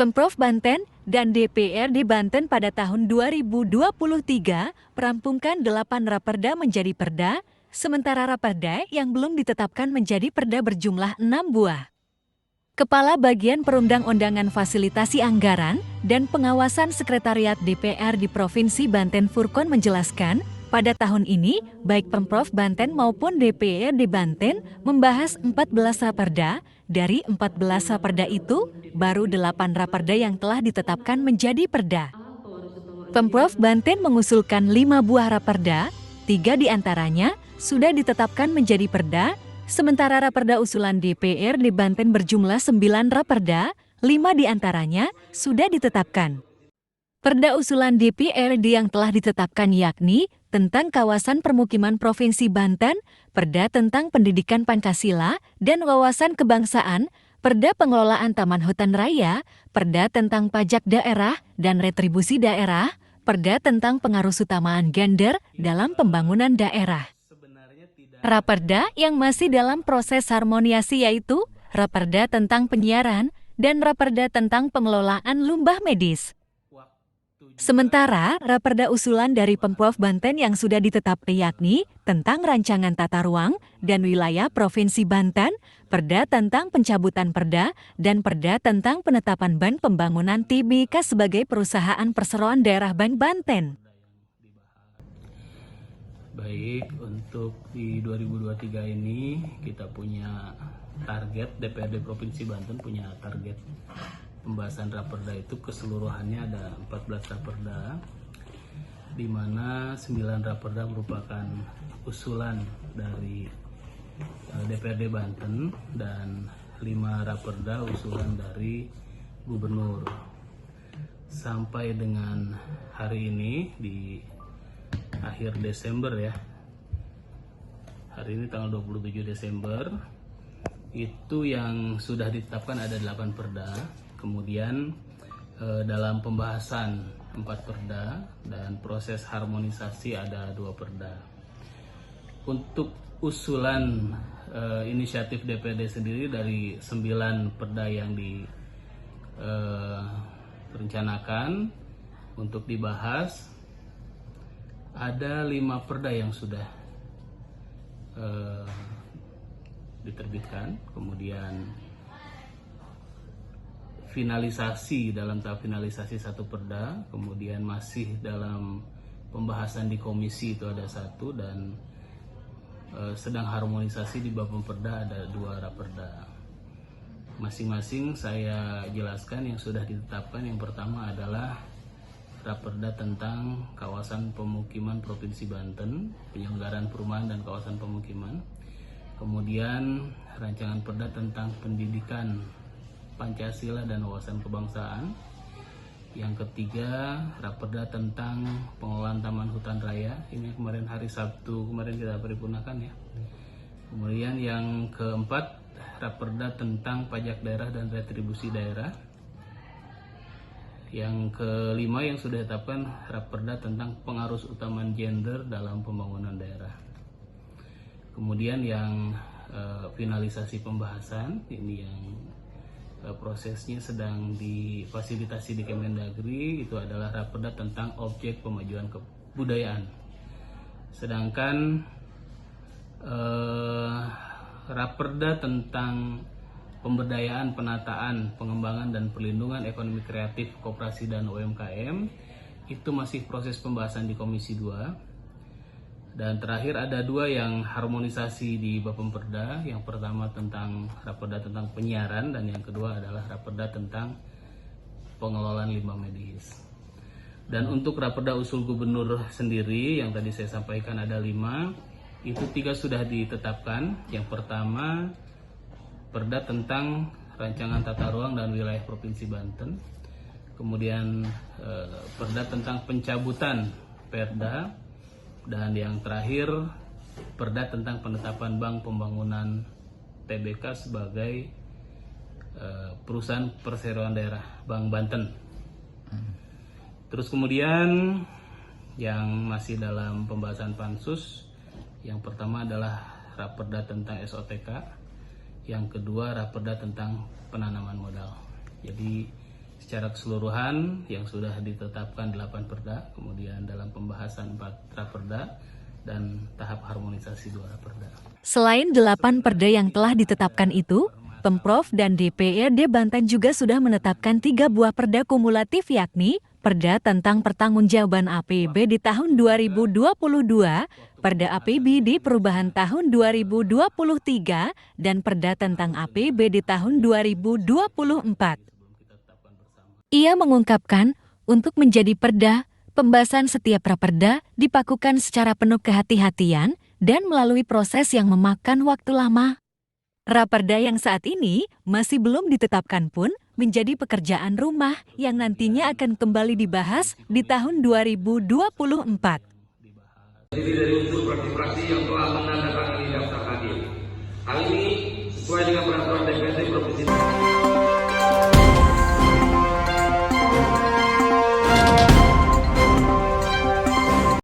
Pemprov Banten dan DPRD Banten pada tahun 2023 merampungkan 8 raperda menjadi perda, sementara raperda yang belum ditetapkan menjadi perda berjumlah 6 buah. Kepala Bagian Perundang-undangan Fasilitasi Anggaran dan Pengawasan Sekretariat DPR di Provinsi Banten Furkon menjelaskan, pada tahun ini, baik Pemprov Banten maupun DPRD Banten membahas 14 raperda. Dari 14 raperda itu, baru 8 raperda yang telah ditetapkan menjadi perda. Pemprov Banten mengusulkan 5 buah raperda, 3 diantaranya sudah ditetapkan menjadi perda, sementara raperda usulan DPRD Banten berjumlah 9 raperda, 5 diantaranya sudah ditetapkan. Perda usulan DPRD yang telah ditetapkan yakni tentang kawasan permukiman Provinsi Banten, Perda tentang pendidikan Pancasila dan wawasan kebangsaan, Perda pengelolaan Taman Hutan Raya, Perda tentang pajak daerah dan retribusi daerah, Perda tentang pengarusutamaan gender dalam pembangunan daerah. Raperda yang masih dalam proses harmoniasi yaitu Raperda tentang penyiaran dan Raperda tentang pengelolaan limbah medis. Sementara, raperda usulan dari Pemprov Banten yang sudah ditetapkan yakni tentang rancangan tata ruang dan wilayah Provinsi Banten, Perda tentang pencabutan perda, dan Perda tentang penetapan ban pembangunan TBK sebagai perusahaan perseroan daerah ban Banten. Baik, untuk di 2023 ini kita punya target, DPRD Provinsi Banten punya target pembahasan raperda itu keseluruhannya ada 14 raperda, di mana 9 raperda merupakan usulan dari DPRD Banten dan 5 raperda usulan dari Gubernur. Sampai dengan hari ini di akhir Desember ya, hari ini tanggal 27 Desember, itu yang sudah ditetapkan ada 8 perda. Kemudian dalam pembahasan 4 perda dan proses harmonisasi ada 2 perda. Untuk usulan inisiatif DPRD sendiri dari 9 perda yang direncanakan untuk dibahas, ada 5 perda yang sudah diterbitkan, kemudian finalisasi, dalam tahap finalisasi 1 perda, kemudian masih dalam pembahasan di komisi itu ada 1, dan sedang harmonisasi di bab perda ada 2 raperda. Masing-masing saya jelaskan yang sudah ditetapkan. Yang pertama adalah raperda tentang kawasan pemukiman Provinsi Banten, penyelenggaraan perumahan dan kawasan pemukiman. Kemudian rancangan perda tentang pendidikan Pancasila dan wawasan kebangsaan. Yang ketiga, raperda tentang pengelolaan Taman Hutan Raya. Ini kemarin hari Sabtu kemarin kita paripurnakan ya. Kemudian yang keempat, raperda tentang pajak daerah dan retribusi daerah. Yang kelima yang sudah ditetapkan, raperda tentang pengarus utamaan gender dalam pembangunan daerah. Kemudian yang finalisasi pembahasan, ini yang prosesnya sedang difasilitasi di Kemendagri, itu adalah raperda tentang objek pemajuan kebudayaan. Sedangkan raperda tentang pemberdayaan, penataan, pengembangan dan perlindungan ekonomi kreatif, koperasi dan UMKM itu masih proses pembahasan di Komisi 2. Dan terakhir ada 2 yang harmonisasi di Bapemperda. Yang pertama tentang raperda tentang penyiaran, dan yang kedua adalah raperda tentang pengelolaan limbah medis. Dan untuk raperda usul gubernur sendiri yang tadi saya sampaikan ada 5, itu 3 sudah ditetapkan. Yang pertama perda tentang rancangan tata ruang dan wilayah Provinsi Banten. Kemudian perda tentang pencabutan perda. Dan yang terakhir, perda tentang penetapan Bank Pembangunan TBK sebagai perusahaan perseroan daerah Bank Banten. Terus kemudian yang masih dalam pembahasan pansus, yang pertama adalah raperda tentang SOTK, yang kedua raperda tentang penanaman modal. Jadi Secara keseluruhan yang sudah ditetapkan 8 perda, kemudian dalam pembahasan 4 raperda, dan tahap harmonisasi 2 raperda. Selain 8 perda yang telah ditetapkan itu, Pemprov dan DPRD Banten juga sudah menetapkan 3 buah perda kumulatif, yakni Perda tentang Pertanggungjawaban APB di tahun 2022, Perda APBD Perubahan tahun 2023, dan Perda tentang APB di tahun 2024. Ia mengungkapkan, untuk menjadi perda, pembahasan setiap raperda dipakukan secara penuh kehati-hatian dan melalui proses yang memakan waktu lama. Raperda yang saat ini masih belum ditetapkan pun menjadi pekerjaan rumah yang nantinya akan kembali dibahas di tahun 2024. Jadi dari unsur fraksi-fraksi yang telah menandatangani